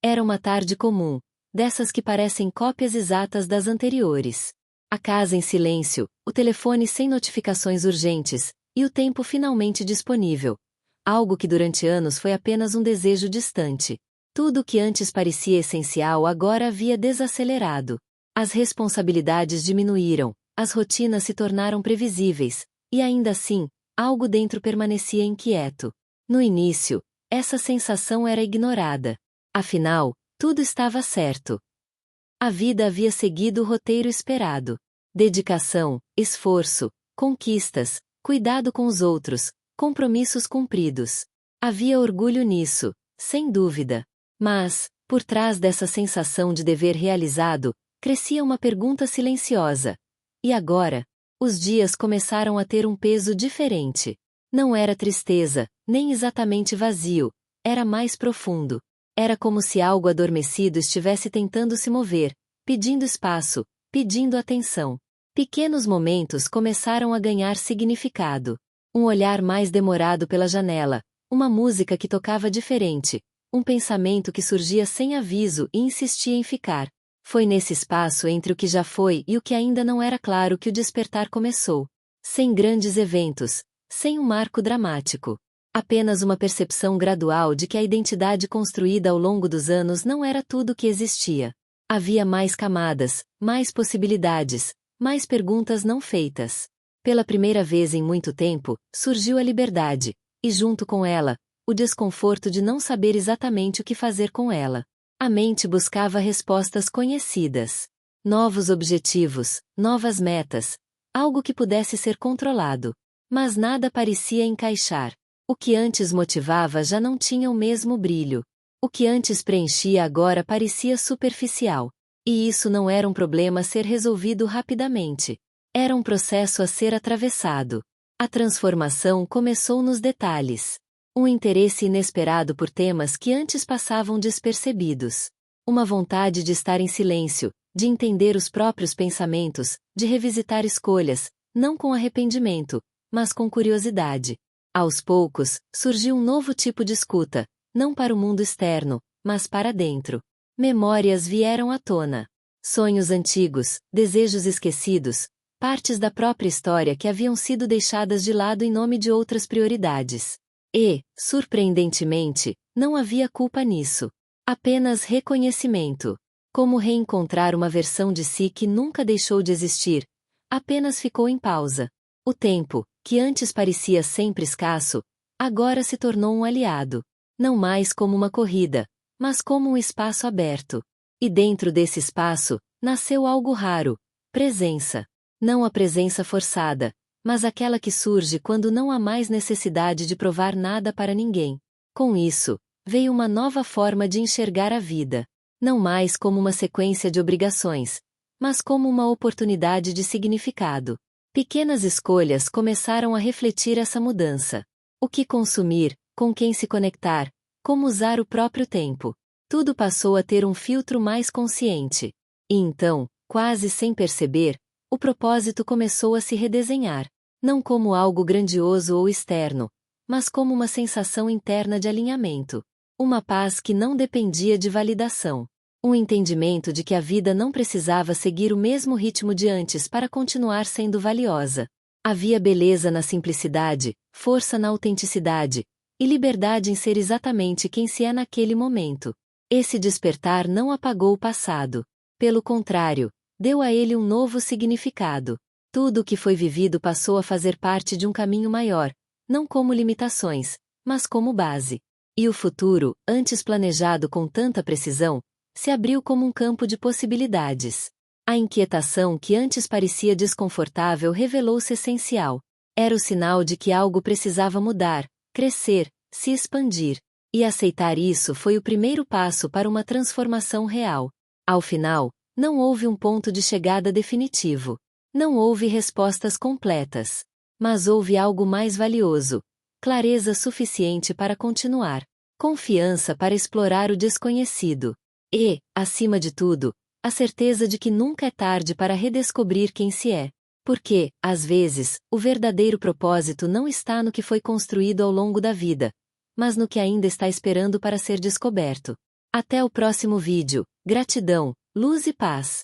Era uma tarde comum, dessas que parecem cópias exatas das anteriores. A casa em silêncio, o telefone sem notificações urgentes, e o tempo finalmente disponível. Algo que durante anos foi apenas um desejo distante. Tudo o que antes parecia essencial agora havia desacelerado. As responsabilidades diminuíram, as rotinas se tornaram previsíveis, e ainda assim, algo dentro permanecia inquieto. No início, essa sensação era ignorada. Afinal, tudo estava certo. A vida havia seguido o roteiro esperado. Dedicação, esforço, conquistas, cuidado com os outros, compromissos cumpridos. Havia orgulho nisso, sem dúvida. Mas, por trás dessa sensação de dever realizado, crescia uma pergunta silenciosa. E agora? Os dias começaram a ter um peso diferente. Não era tristeza, nem exatamente vazio, era mais profundo. Era como se algo adormecido estivesse tentando se mover, pedindo espaço, pedindo atenção. Pequenos momentos começaram a ganhar significado. Um olhar mais demorado pela janela, uma música que tocava diferente, um pensamento que surgia sem aviso e insistia em ficar. Foi nesse espaço entre o que já foi e o que ainda não era claro que o despertar começou. Sem grandes eventos, sem um marco dramático. Apenas uma percepção gradual de que a identidade construída ao longo dos anos não era tudo o que existia. Havia mais camadas, mais possibilidades, mais perguntas não feitas. Pela primeira vez em muito tempo, surgiu a liberdade, e junto com ela, o desconforto de não saber exatamente o que fazer com ela. A mente buscava respostas conhecidas. Novos objetivos, novas metas, algo que pudesse ser controlado. Mas nada parecia encaixar. O que antes motivava já não tinha o mesmo brilho. O que antes preenchia agora parecia superficial. E isso não era um problema a ser resolvido rapidamente. Era um processo a ser atravessado. A transformação começou nos detalhes. Um interesse inesperado por temas que antes passavam despercebidos. Uma vontade de estar em silêncio, de entender os próprios pensamentos, de revisitar escolhas, não com arrependimento, mas com curiosidade. Aos poucos, surgiu um novo tipo de escuta, não para o mundo externo, mas para dentro. Memórias vieram à tona. Sonhos antigos, desejos esquecidos, partes da própria história que haviam sido deixadas de lado em nome de outras prioridades. E, surpreendentemente, não havia culpa nisso. Apenas reconhecimento. Como reencontrar uma versão de si que nunca deixou de existir, apenas ficou em pausa. O tempo, que antes parecia sempre escasso, agora se tornou um aliado. Não mais como uma corrida, mas como um espaço aberto. E dentro desse espaço, nasceu algo raro: presença. Não a presença forçada, mas aquela que surge quando não há mais necessidade de provar nada para ninguém. Com isso, veio uma nova forma de enxergar a vida. Não mais como uma sequência de obrigações, mas como uma oportunidade de significado. Pequenas escolhas começaram a refletir essa mudança. O que consumir, com quem se conectar, como usar o próprio tempo. Tudo passou a ter um filtro mais consciente. E então, quase sem perceber, o propósito começou a se redesenhar. Não como algo grandioso ou externo, mas como uma sensação interna de alinhamento. Uma paz que não dependia de validação. Um entendimento de que a vida não precisava seguir o mesmo ritmo de antes para continuar sendo valiosa. Havia beleza na simplicidade, força na autenticidade, e liberdade em ser exatamente quem se é naquele momento. Esse despertar não apagou o passado. Pelo contrário, deu a ele um novo significado. Tudo o que foi vivido passou a fazer parte de um caminho maior, não como limitações, mas como base. E o futuro, antes planejado com tanta precisão, se abriu como um campo de possibilidades. A inquietação que antes parecia desconfortável revelou-se essencial. Era o sinal de que algo precisava mudar, crescer, se expandir. E aceitar isso foi o primeiro passo para uma transformação real. Ao final, não houve um ponto de chegada definitivo. Não houve respostas completas. Mas houve algo mais valioso: clareza suficiente para continuar. Confiança para explorar o desconhecido. E, acima de tudo, a certeza de que nunca é tarde para redescobrir quem se é. Porque, às vezes, o verdadeiro propósito não está no que foi construído ao longo da vida, mas no que ainda está esperando para ser descoberto. Até o próximo vídeo. Gratidão, luz e paz.